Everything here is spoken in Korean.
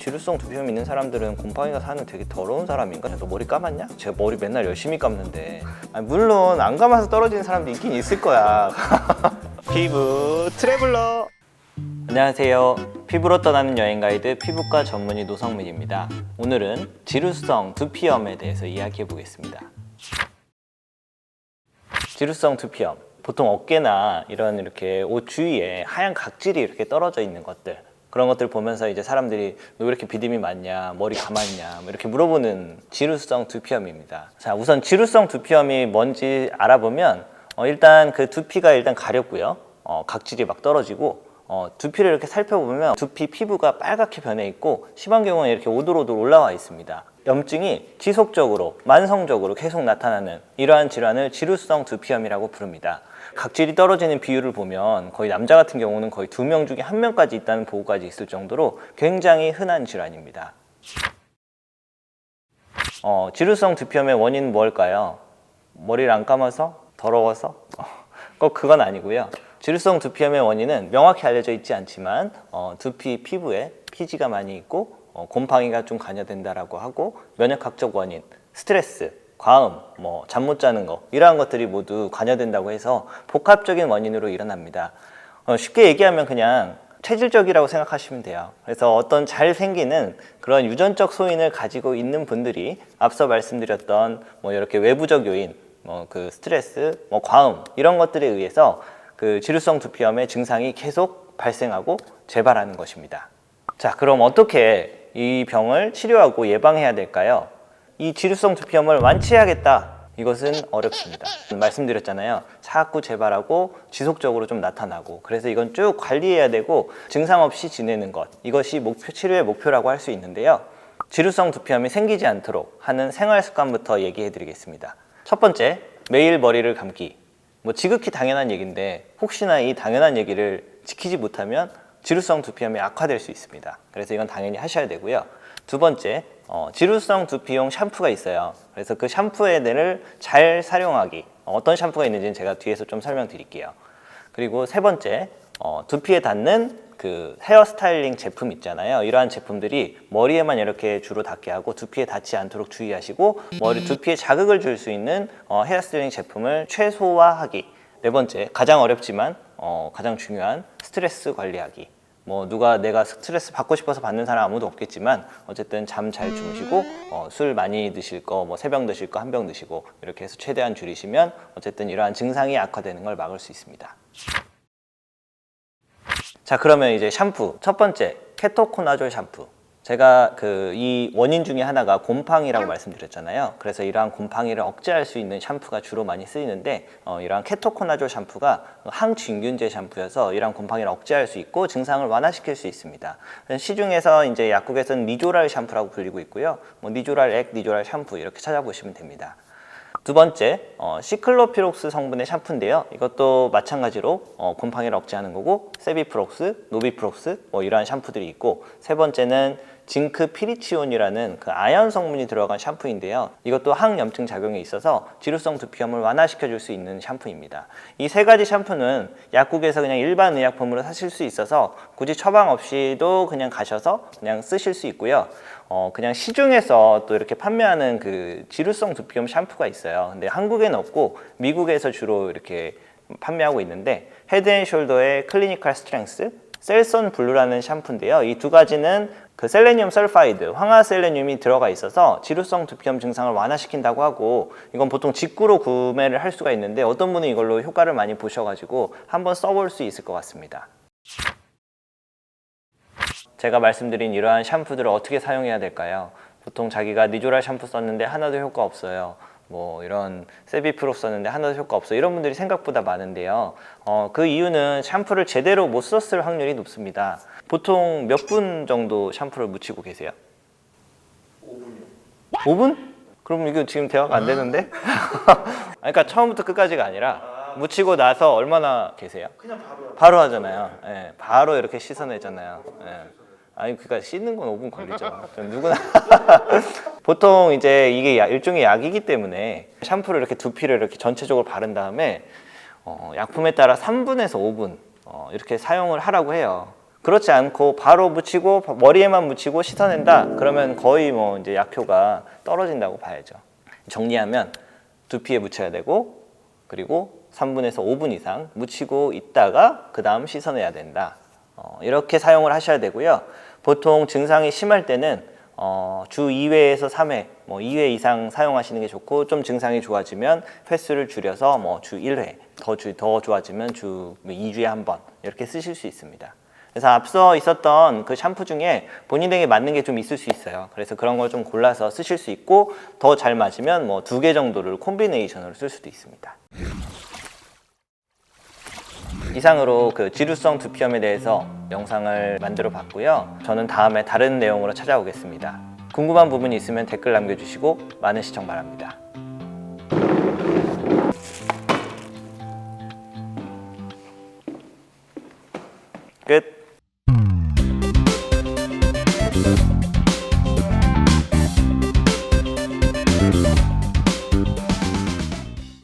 지루성 두피염 있는 사람들은 곰팡이가 사는 되게 더러운 사람인가? 너 머리 감았냐? 제가 머리 맨날 열심히 감는데. 아니, 물론 안 감아서 떨어지는 사람도 있긴 있을 거야. 피부 트래블러. 안녕하세요. 피부로 떠나는 여행 가이드 피부과 전문의 노성민입니다. 오늘은 지루성 두피염에 대해서 이야기해 보겠습니다. 지루성 두피염, 보통 어깨나 이렇게 옷 주위에 하얀 각질이 이렇게 떨어져 있는 것들, 그런 것들 보면서 이제 사람들이 너 왜 이렇게 비듬이 많냐, 머리 감았냐, 뭐 이렇게 물어보는 지루성 두피염입니다. 자, 우선 지루성 두피염이 뭔지 알아보면 일단 그 두피가 일단 가렵고요, 각질이 막 떨어지고, 두피를 이렇게 살펴보면 두피 피부가 빨갛게 변해 있고, 심한 경우는 이렇게 오돌오돌 올라와 있습니다. 염증이 지속적으로 만성적으로 계속 나타나는 이러한 질환을 지루성 두피염이라고 부릅니다. 각질이 떨어지는 비율을 보면 거의 남자 같은 경우는 거의 2명 중에 1명까지 있다는 보고까지 있을 정도로 굉장히 흔한 질환입니다. 지루성 두피염의 원인은 뭘까요? 머리를 안 감아서? 더러워서? 꼭 그건 아니고요. 지루성 두피염의 원인은 명확히 알려져 있지 않지만 두피 피부에 피지가 많이 있고 곰팡이가 좀 관여된다라고 하고, 면역학적 원인, 스트레스, 과음, 잠 못 자는 거, 이러한 것들이 모두 관여된다고 해서 복합적인 원인으로 일어납니다. 쉽게 얘기하면 그냥 체질적이라고 생각하시면 돼요. 그래서 어떤 잘 생기는 그런 유전적 소인을 가지고 있는 분들이 앞서 말씀드렸던 이렇게 외부적 요인, 그 스트레스, 과음, 이런 것들에 의해서 그 지루성 두피염의 증상이 계속 발생하고 재발하는 것입니다. 자, 그럼 어떻게 이 병을 치료하고 예방해야 될까요? 이 지루성 두피염을 완치해야겠다. 이것은 어렵습니다. 말씀드렸잖아요. 자꾸 재발하고 지속적으로 좀 나타나고, 그래서 이건 쭉 관리해야 되고 증상 없이 지내는 것, 이것이 치료의 목표라고 할 수 있는데요. 지루성 두피염이 생기지 않도록 하는 생활 습관부터 얘기해 드리겠습니다. 첫 번째, 매일 머리를 감기. 지극히 당연한 얘기인데 혹시나 이 당연한 얘기를 지키지 못하면 지루성 두피염이 악화될 수 있습니다. 그래서 이건 당연히 하셔야 되고요. 두 번째, 지루성 두피용 샴푸가 있어요. 그래서 그 샴푸를 잘 사용하기, 어떤 샴푸가 있는지는 제가 뒤에서 좀 설명드릴게요. 그리고 세 번째, 두피에 닿는 그 헤어 스타일링 제품 있잖아요. 이러한 제품들이 머리에만 이렇게 주로 닿게 하고 두피에 닿지 않도록 주의하시고, 두피에 자극을 줄 수 있는 헤어 스타일링 제품을 최소화하기. 네 번째, 가장 어렵지만 가장 중요한 스트레스 관리하기. 내가 스트레스 받고 싶어서 받는 사람 아무도 없겠지만 어쨌든 잠 잘 주무시고 술 많이 드실 거, 3병 드실 거 1병 드시고 이렇게 해서 최대한 줄이시면 어쨌든 이러한 증상이 악화되는 걸 막을 수 있습니다. 자, 그러면 이제 샴푸. 첫 번째, 케토코나졸 샴푸. 제가 이 원인 중에 하나가 곰팡이라고 말씀드렸잖아요. 그래서 이러한 곰팡이를 억제할 수 있는 샴푸가 주로 많이 쓰이는데, 이러한 케토코나졸 샴푸가 항진균제 샴푸여서 이러한 곰팡이를 억제할 수 있고 증상을 완화시킬 수 있습니다. 시중에서 이제 약국에서는 니조랄 샴푸라고 불리고 있고요. 니조랄 액, 니조랄 샴푸 이렇게 찾아보시면 됩니다. 두 번째, 시클로피록스 성분의 샴푸인데요. 이것도 마찬가지로 곰팡이를 억제하는 거고, 세비프록스, 노비프록스 이러한 샴푸들이 있고, 세 번째는 징크피리치온이라는 그 아연 성분이 들어간 샴푸인데요. 이것도 항염증 작용이 있어서 지루성 두피염을 완화시켜 줄 수 있는 샴푸입니다. 이 세 가지 샴푸는 약국에서 그냥 일반 의약품으로 사실 수 있어서 굳이 처방 없이도 그냥 가셔서 그냥 쓰실 수 있고요. 그냥 시중에서 또 이렇게 판매하는 그 지루성 두피염 샴푸가 있어요. 근데 한국에는 없고 미국에서 주로 이렇게 판매하고 있는데, 헤드앤숄더의 클리니컬 스트렝스, 셀선 블루라는 샴푸인데요. 이 두 가지는 그 셀레늄 설파이드, 황화셀레늄이 들어가 있어서 지루성 두피염 증상을 완화시킨다고 하고, 이건 보통 직구로 구매를 할 수가 있는데 어떤 분은 이걸로 효과를 많이 보셔가지고 한번 써볼 수 있을 것 같습니다. 제가 말씀드린 이러한 샴푸들을 어떻게 사용해야 될까요? 보통 자기가 니조랄 샴푸 썼는데 하나도 효과 없어요. 이런 세비프로 썼는데 하나도 효과 없어요. 이런 분들이 생각보다 많은데요. 그 이유는 샴푸를 제대로 못 썼을 확률이 높습니다. 보통 몇 분 정도 샴푸를 묻히고 계세요? 5분이요. 5분? 그럼 이거 지금 대화가 안 되는데? 그러니까 처음부터 끝까지가 아니라 묻히고 나서 얼마나 계세요? 그냥 바로 하잖아요. 네, 바로 이렇게 씻어내잖아요. 네. 그러니까 씻는 건 5분 걸리죠. 누구나. 보통 이제 이게 일종의 약이기 때문에 샴푸를 이렇게 두피를 이렇게 전체적으로 바른 다음에 약품에 따라 3분에서 5분 이렇게 사용을 하라고 해요. 그렇지 않고 바로 묻히고 머리에만 묻히고 씻어낸다. 그러면 거의 뭐 이제 약효가 떨어진다고 봐야죠. 정리하면 두피에 묻혀야 되고, 그리고 3분에서 5분 이상 묻히고 있다가 그 다음 씻어내야 된다. 이렇게 사용을 하셔야 되고요. 보통 증상이 심할 때는 주 2회에서 3회, 뭐 2회 이상 사용하시는 게 좋고, 좀 증상이 좋아지면 횟수를 줄여서 뭐 주 1회, 더 좋아지면 주 2주에 한 번 이렇게 쓰실 수 있습니다. 그래서 앞서 있었던 그 샴푸 중에 본인에게 맞는 게 좀 있을 수 있어요. 그래서 그런 걸 좀 골라서 쓰실 수 있고, 더 잘 맞으면 뭐 2개 정도를 콤비네이션으로 쓸 수도 있습니다. 이상으로 그 지루성 두피염에 대해서 영상을 만들어 봤고요. 저는 다음에 다른 내용으로 찾아오겠습니다. 궁금한 부분이 있으면 댓글 남겨주시고 많은 시청 바랍니다.